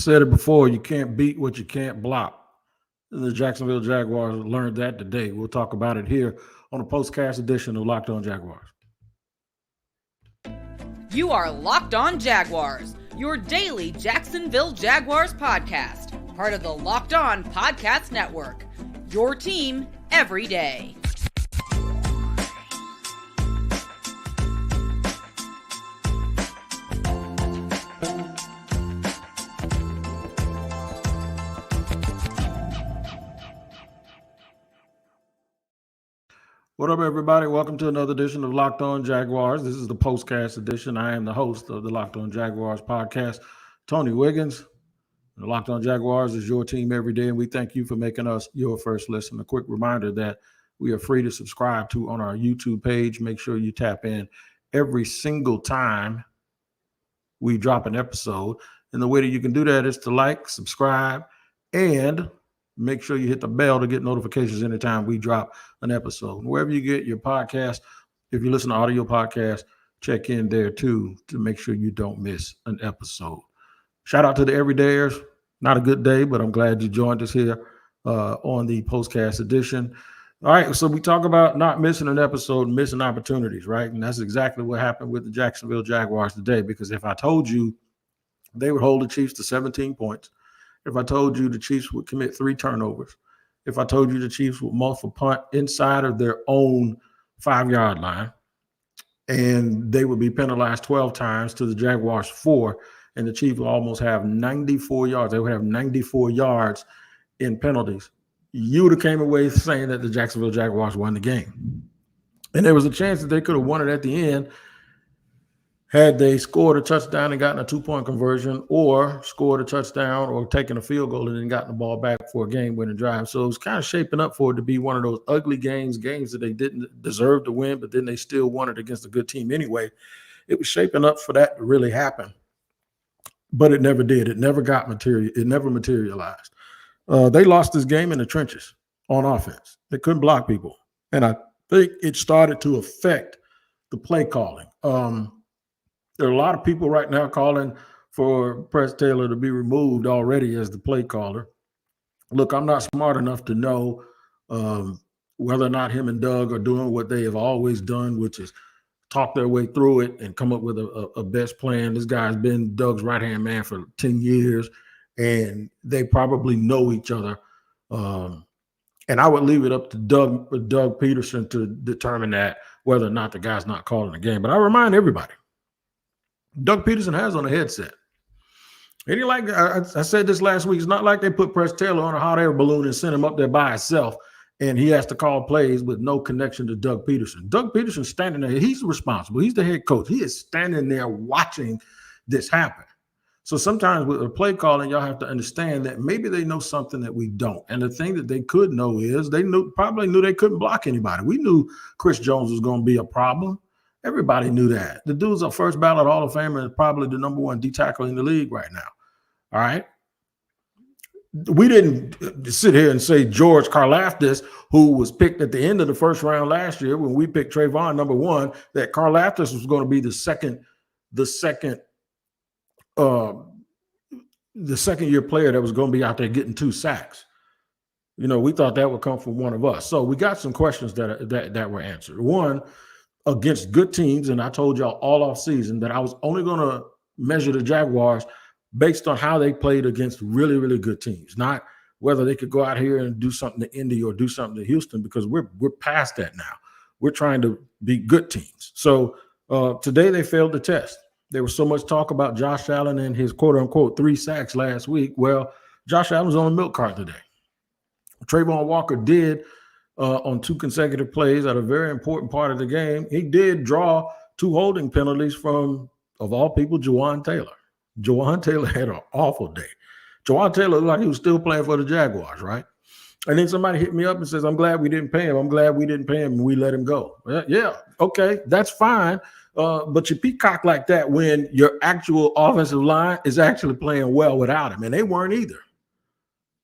said it before, you can't beat what you can't block. The Jacksonville Jaguars learned that today. We'll talk about it here on a postcast edition of Locked On Jaguars. You are Locked On Jaguars, your daily Jacksonville Jaguars podcast, part of the Locked On Podcast Network, your team every day. What up, everybody? Welcome to another edition of Locked On Jaguars. This is the postcast edition. I am the host of the Locked On Jaguars podcast, Tony Wiggins. The Locked On Jaguars is your team every day, and we thank you for making us your first listen. A quick reminder that we are free to subscribe to on our YouTube page. Make sure you tap in every single time we drop an episode. And the way that you can do that is to like, subscribe, and make sure you hit the bell to get notifications anytime we drop an episode. Wherever you get your podcast, if you listen to audio podcasts, check in there too to make sure you don't miss an episode. Shout out to the everydayers. Not a good day, but I'm glad you joined us here on the postcast edition. All right, so we talk about not missing an episode, missing opportunities, right? And that's exactly what happened with the Jacksonville Jaguars today, because if I told you they would hold the Chiefs to 17 points, if I told you the Chiefs would commit 3 turnovers, if I told you the Chiefs would multiple punt inside of their own 5-yard line, and they would be penalized 12 times to the Jaguars 4, and the Chiefs would almost have 94 yards. They would have 94 yards in penalties. You would have came away saying that the Jacksonville Jaguars won the game. And there was a chance that they could have won it at the end had they scored a touchdown and gotten a 2-point conversion, or scored a touchdown or taken a field goal and then gotten the ball back for a game-winning drive. So it was kind of shaping up for it to be one of those ugly games that they didn't deserve to win, but then they still won it against a good team anyway. It was shaping up for that to really happen, but it never did. It never got material. It never materialized. They lost this game in the trenches on offense. They couldn't block people, and I think it started to affect the play calling. There are a lot of people right now calling for Press Taylor to be removed already as the play caller. Look, I'm not smart enough to know whether or not him and Doug are doing what they have always done, which is talk their way through it and come up with a best plan. This guy's been Doug's right-hand man for 10 years, and they probably know each other. And I would leave it up to Doug Peterson to determine that, whether or not the guy's not calling the game. But I remind everybody, Doug Peterson has on a headset. And I said this last week, it's not like they put Press Taylor on a hot air balloon and sent him up there by himself, and he has to call plays with no connection to Doug Peterson. Doug Peterson's standing there. He's responsible. He's the head coach. He is standing there watching this happen. So sometimes with the play calling, y'all have to understand that maybe they know something that we don't. And the thing that they could know is they probably knew they couldn't block anybody. We knew Chris Jones was going to be a problem. Everybody knew that. The dude's a first ballot Hall of Famer and probably the number 1 D tackle in the league right now. All right. We didn't sit here and say George Karlaftis, who was picked at the end of the first round last year when we picked Trayvon number 1, that Karlaftis was going to be the second year player that was going to be out there getting 2 sacks. You know, we thought that would come from one of us. So we got some questions that were answered. One, against good teams, and I told y'all all off season that I was only going to measure the Jaguars based on how they played against really, really good teams, not whether they could go out here and do something to Indy or do something to Houston, because we're past that now. We're trying to be good teams. So today they failed the test. There was so much talk about Josh Allen and his quote-unquote 3 sacks last week. Well, Josh Allen was on a milk cart today. Trayvon Walker did on 2 consecutive plays at a very important part of the game. He did draw 2 holding penalties from, of all people, Jawan Taylor. Jawan Taylor had an awful day. Jawan Taylor looked like he was still playing for the Jaguars, right? And then somebody hit me up and says, I'm glad we didn't pay him. I'm glad we didn't pay him and we let him go. Yeah, okay, that's fine. But you peacock like that when your actual offensive line is actually playing well without him. And they weren't either.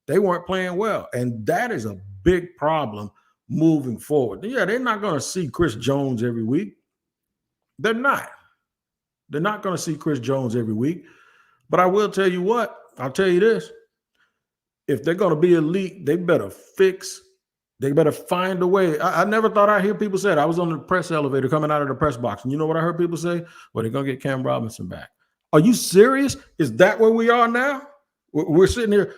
They weren't playing well. And that is a big problem moving forward. Yeah, they're not going to see Chris Jones every week. They're not. They're not going to see Chris Jones every week. But I will tell you what, I'll tell you this. If they're going to be elite, they better find a way. I never thought I'd hear people say it. I was on the press elevator coming out of the press box. And you know what I heard people say? Well, they're going to get Cam Robinson back. Are you serious? Is that where we are now? We're sitting here.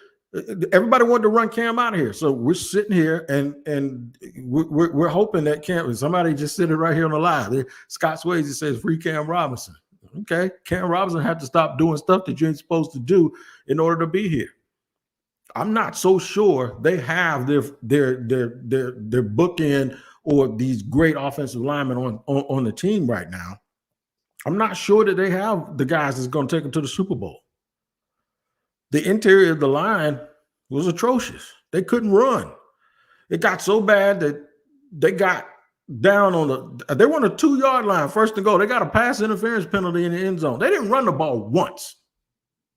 Everybody wanted to run Cam out of here. So we're sitting here and we're hoping that Cam, somebody just said it right here on the live. Scott Swayze says free Cam Robinson. Okay. Cam Robinson had to stop doing stuff that you ain't supposed to do in order to be here. I'm not so sure they have their bookend or these great offensive linemen on the team right now. I'm not sure that they have the guys that's going to take them to the Super Bowl. The interior of the line was atrocious. They couldn't run. It got so bad that they got down on they were on the 2-yard line, first and goal. They got a pass interference penalty in the end zone. They didn't run the ball once.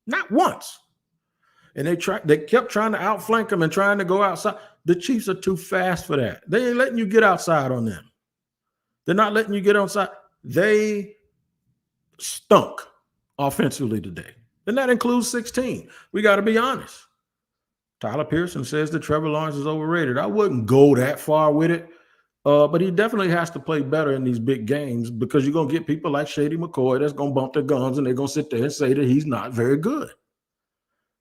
Not once. And they kept trying to outflank them and trying to go outside. The Chiefs are too fast for that. They ain't letting you get outside on them. They're not letting you get outside. They stunk offensively today. And that includes 16. We got to be honest. Tyler Pearson says that Trevor Lawrence is overrated. I wouldn't go that far with it. But he definitely has to play better in these big games because you're going to get people like Shady McCoy that's going to bump their gums and they're going to sit there and say that he's not very good.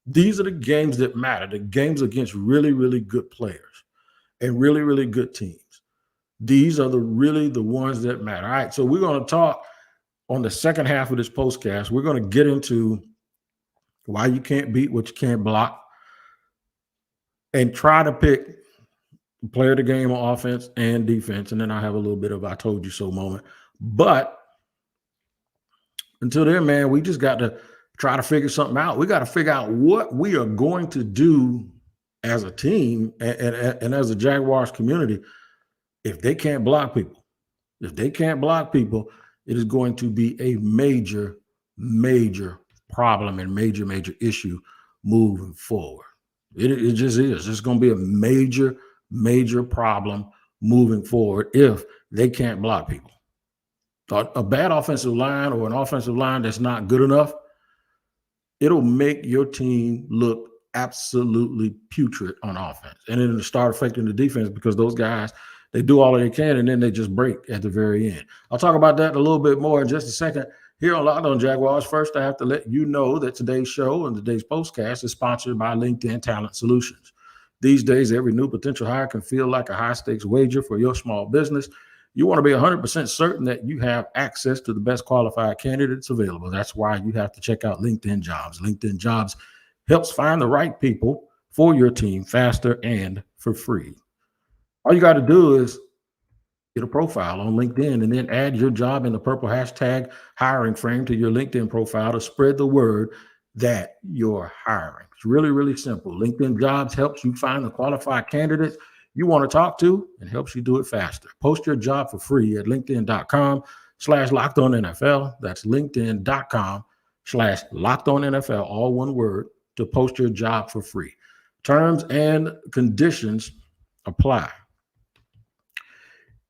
These are the games that matter, the games against really, really good players and really, really good teams. These are really the ones that matter. All right, so we're going to talk on the second half of this postcast. We're going to get into why you can't beat what you can't block and try to pick player of the game on offense and defense. And then I have a little bit of I told you so moment. But until then, man, we just got to try to figure something out. We got to figure out what we are going to do as a team and as a Jaguars community if they can't block people. If they can't block people, it is going to be a major, major problem and major, major issue moving forward. It just is. It's going to be a major, major problem moving forward if they can't block people. A bad offensive line or an offensive line that's not good enough, it'll make your team look absolutely putrid on offense. And then it'll start affecting the defense because those guys, they do all they can and then they just break at the very end. I'll talk about that a little bit more in just a second here on Locked On Jaguars. First, I have to let you know that today's show and today's postcast is sponsored by LinkedIn Talent Solutions. These days, every new potential hire can feel like a high-stakes wager for your small business. You want to be 100% certain that you have access to the best qualified candidates available. That's why you have to check out LinkedIn Jobs. LinkedIn Jobs helps find the right people for your team faster and for free. All you got to do is get a profile on LinkedIn and then add your job in the purple hashtag hiring frame to your LinkedIn profile to spread the word that you're hiring. It's really, really simple. LinkedIn Jobs helps you find the qualified candidates you want to talk to and helps you do it faster. Post your job for free at linkedin.com/LockedOnNFL. That's linkedin.com/LockedOnNFL, all one word, to post your job for free. Terms and conditions apply.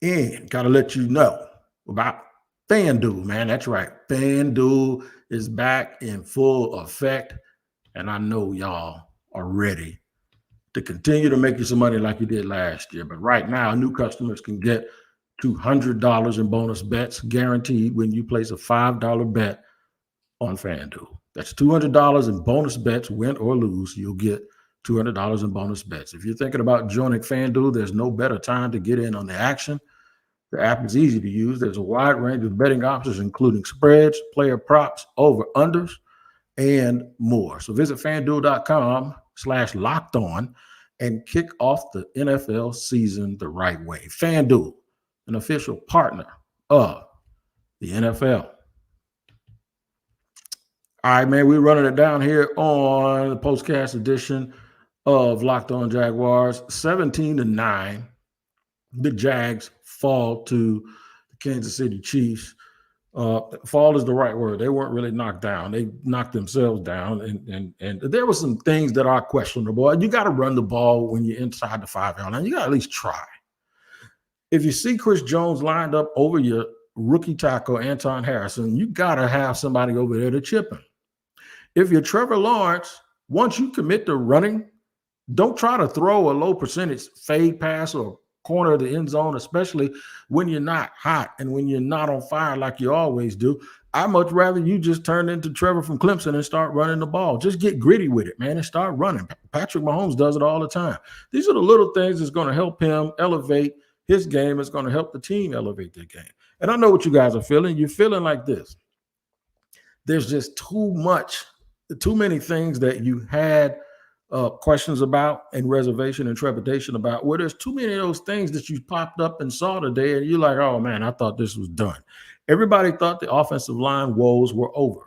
And got to let you know about FanDuel, man. That's right. FanDuel is back in full effect. And I know y'all are ready to continue to make you some money like you did last year. But right now, new customers can get $200 in bonus bets guaranteed when you place a $5 bet on FanDuel. That's $200 in bonus bets, win or lose. You'll get $200 in bonus bets. If you're thinking about joining FanDuel, there's no better time to get in on the action. The app is easy to use. There's a wide range of betting options, including spreads, player props, over-unders, and more. So visit FanDuel.com/LockedOn and kick off the NFL season the right way. FanDuel, an official partner of the NFL. All right, man, we're running it down here on the postcast edition of Locked On Jaguars. 17-9, the Jags fall to the Kansas City Chiefs. Fall is the right word. They weren't really knocked down. They knocked themselves down, and there were some things that are questionable. You got to run the ball when you're inside the 5-yard line. You got to at least try. If you see Chris Jones lined up over your rookie tackle, Anton Harrison, you got to have somebody over there to chip him. If you're Trevor Lawrence Once you commit to running, don't try to throw a low percentage fade pass or corner of the end zone, especially when you're not hot and when you're not on fire like you always do. I much rather you just turn into Trevor from Clemson and start running the ball. Just get gritty with it, man, and start running. Patrick Mahomes does it all the time. These are the little things that's going to help him elevate his game. It's going to help the team elevate their game. And I know what you guys are feeling. You're feeling like this. There's just too many things that you had questions about and reservation and trepidation about. Well, there's too many of those things that you popped up and saw today, and you're like, oh man, I thought this was done. Everybody thought the offensive line woes were over.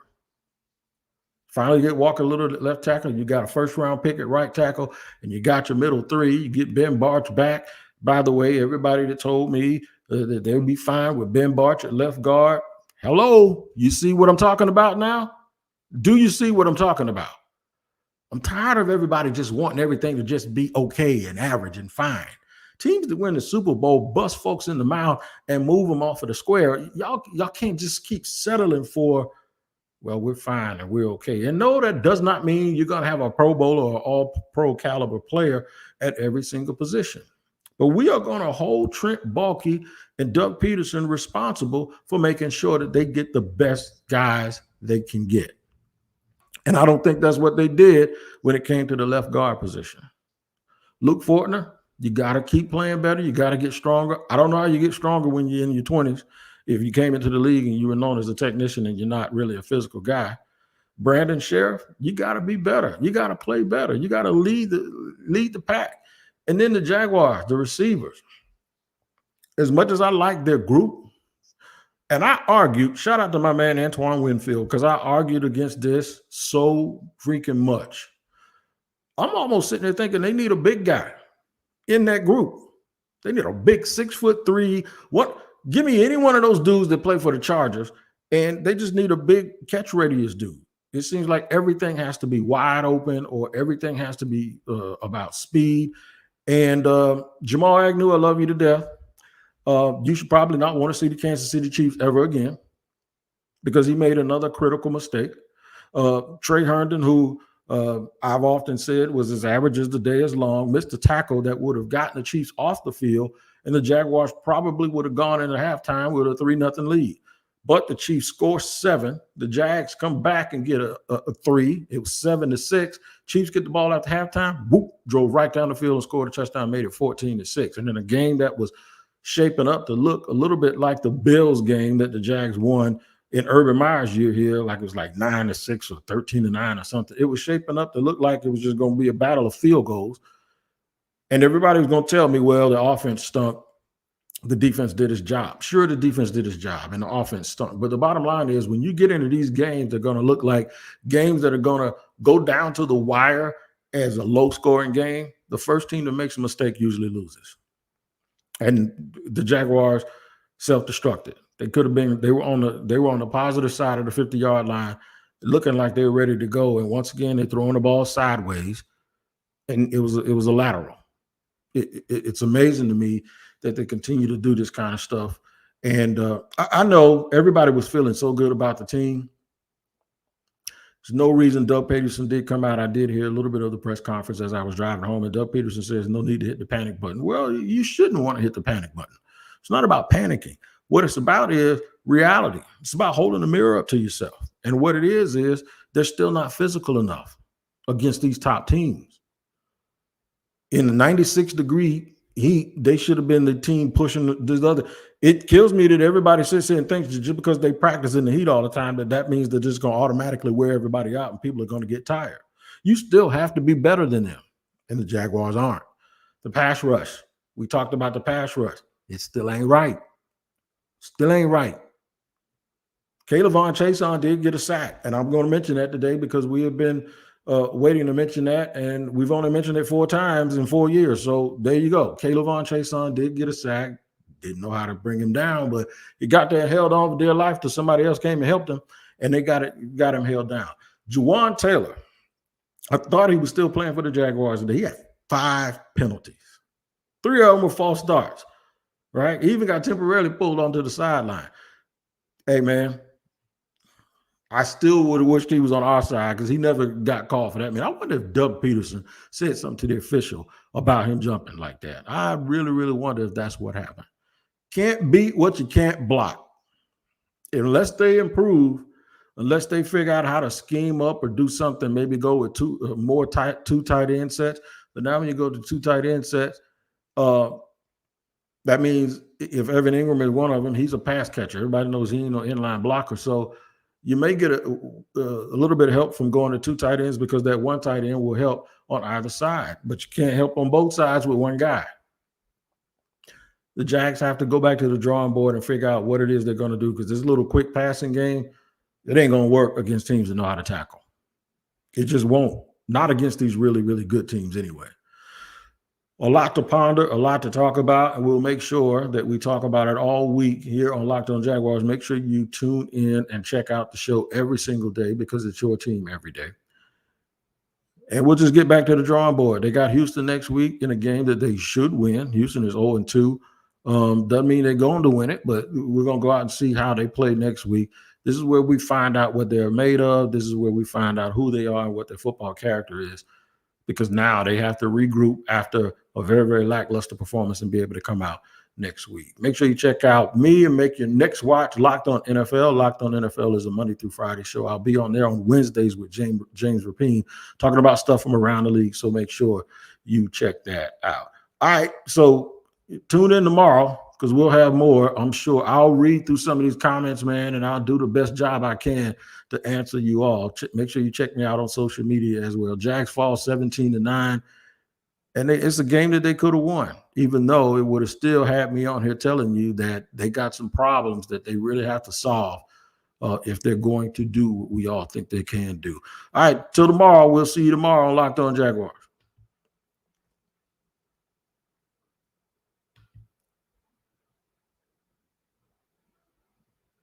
Finally get Walker Little at left tackle. You got a first-round pick at right tackle, and you got your middle three. You get Ben Barch back. By the way, everybody that told me that they would be fine with Ben Barch at left guard, hello, you see what I'm talking about now? Do you see what I'm talking about? I'm tired of everybody just wanting everything to just be okay and average and fine. Teams that win the Super Bowl bust folks in the mouth and move them off of the square. Y'all can't just keep settling for, well, we're fine and we're okay. And no, that does not mean you're going to have a Pro Bowl or all-pro caliber player at every single position. But we are going to hold Trent Baalke and Doug Peterson responsible for making sure that they get the best guys they can get. And I don't think that's what they did when it came to the left guard position. Luke Fortner, you got to keep playing better. You got to get stronger. I don't know how you get stronger when you're in your 20s. If you came into the league and you were known as a technician and you're not really a physical guy. Brandon Sheriff, you got to be better. You got to play better. You got to lead the pack. And then the Jaguars, the receivers. As much as I like their group, and I argued, shout out to my man Antoine Winfield, because I argued against this so freaking much. I'm almost sitting there thinking they need a big guy in that group. They need a big 6'3". Give me any one of those dudes that play for the Chargers, and they just need a big catch radius dude. It seems like everything has to be wide open or everything has to be about speed. And Jamal Agnew, I love you to death. You should probably not want to see the Kansas City Chiefs ever again because he made another critical mistake. Trey Herndon, who I've often said was as average as the day is long, missed a tackle that would have gotten the Chiefs off the field, and the Jaguars probably would have gone into halftime with a 3-0 lead. But the Chiefs score 7. The Jags come back and get a 3. It was 7-6. Chiefs get the ball after halftime, whoop, drove right down the field and scored a touchdown, made it 14-6. And then a game that was shaping up to look a little bit like the Bills game that the Jags won in Urban Meyer's year here, like it was like 9-6 or 13-9 or something. It was shaping up to look like it was just going to be a battle of field goals. And everybody was going to tell me, well, the offense stunk. The defense did its job. Sure, the defense did its job and the offense stunk. But the bottom line is when you get into these games, they're going to look like games that are going to go down to the wire as a low-scoring game. The first team that makes a mistake usually loses. And the Jaguars self-destructed. They could have been, they were on the positive side of the 50-yard line, looking like they were ready to go. And once again, they're throwing the ball sideways. And it was a lateral. It's amazing to me that they continue to do this kind of stuff. And I know everybody was feeling so good about the team. There's no reason Doug Peterson did come out. I did hear a little bit of the press conference as I was driving home, and Doug Peterson says no need to hit the panic button. Well, you shouldn't want to hit the panic button. It's not about panicking. What it's about is reality. It's about holding the mirror up to yourself. And what it is they're still not physical enough against these top teams. In the 96-degree heat, they should have been the team pushing this other. It kills me that everybody sits here and thinks that just because they practice in the heat all the time, that means they're just going to automatically wear everybody out and people are going to get tired. You still have to be better than them, and the Jaguars aren't. The pass rush. We talked about the pass rush. It still ain't right. Still ain't right. Kayvon Chason did get a sack, and I'm going to mention that today because we have been waiting to mention that, and we've only mentioned it 4 times in 4 years. So there you go. Kayvon Chason did get a sack. Didn't know how to bring him down, but he got there, held on for dear life till somebody else came and helped him, and they got him held down. Juwan Taylor, I thought he was still playing for the Jaguars today. He had 5 penalties. 3 of them were false starts, right? He even got temporarily pulled onto the sideline. Hey, man, I still would have wished he was on our side because he never got called for that. I mean, I wonder if Doug Peterson said something to the official about him jumping like that. I really, really wonder if that's what happened. Can't beat what you can't block. Unless they improve, unless they figure out how to scheme up or do something, maybe go with two tight end sets. But now when you go to 2 tight end sets, that means if Evan Ingram is one of them, he's a pass catcher. Everybody knows he ain't no inline blocker. So you may get a little bit of help from going to 2 tight ends because that 1 tight end will help on either side. But you can't help on both sides with one guy. The Jags have to go back to the drawing board and figure out what it is they're going to do because this little quick passing game, it ain't going to work against teams that know how to tackle. It just won't. Not against these really, really good teams anyway. A lot to ponder, a lot to talk about, and we'll make sure that we talk about it all week here on Locked On Jaguars. Make sure you tune in and check out the show every single day because it's your team every day. And we'll just get back to the drawing board. They got Houston next week in a game that they should win. Houston is 0-2. Doesn't mean they're going to win it, but we're going to go out and see how they play next week. This is where we find out what they're made of. This is where we find out who they are and what their football character is, because now they have to regroup after a very, very lackluster performance and be able to come out next week. Make sure you check out me and make your next watch Locked On NFL. Locked On NFL is a Monday through Friday show. I'll be on there on Wednesdays with James Rapine talking about stuff from around the league, so make sure you check that out. All right, so tune in tomorrow because we'll have more. I'm sure I'll read through some of these comments, man, and I'll do the best job I can to answer you all. Make sure you check me out on social media as well. Jags fall 17-9, and it's a game that they could have won, even though it would have still had me on here telling you that they got some problems that they really have to solve if they're going to do what we all think they can do. All right, till tomorrow. We'll see you tomorrow on Locked On Jaguars.